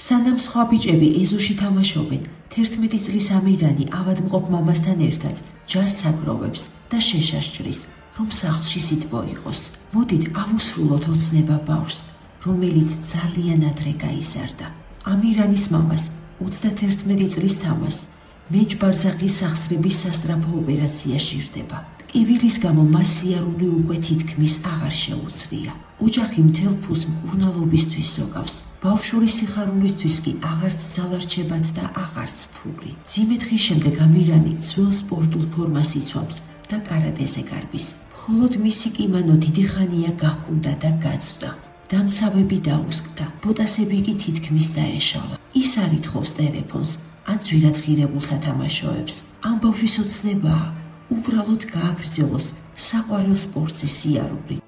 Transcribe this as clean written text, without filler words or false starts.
სანამ სხვა ბიჭები ეზოში თამაშობენ, 11 წლის ამირანი ავადმყოფ მამასთან ერთად ჯარს აგროვებს და შეშას ჭრის, რომ სახლში სითბო იყოს. მოდით ავუსრულოთ ოცნება ბავშვს, რომელიც ძალიან ადრე გაიზარდა. ამირანის მამას 31 წლის თამას მეჯბარძაღის სახსრების სასწრაფო ოპერაცია ჟირდება. ტკივილის გამო მას სიარული უკვე თითქმის აღარ შეუძლია. ოჯახი მთელ ფულს მკურნალობისთვის ზოგავს. ბავშვური სიხარულისთვის კი აღარც ძალარჩებათ და აღარც ფული. მძიმე დღის შემდეგ ამირანი ძველ სპორტულ ფორმას იცვამს და კარატეზე გარბის. მხოლოდ მისი კიმანო დიდი ხანია გახუნდა და გაწვდა. დამცავები დაუსკდა, ბოტასები კი თითქმის დაეშალა. ის არ ითხოვს ტელეფონს, ან ძვირად ღირებულ სათამაშოებს. ამ ბავშვის ოცნებაა, უბრალოდ გააგრძელოს საყვარელ სპორტზე სიარული.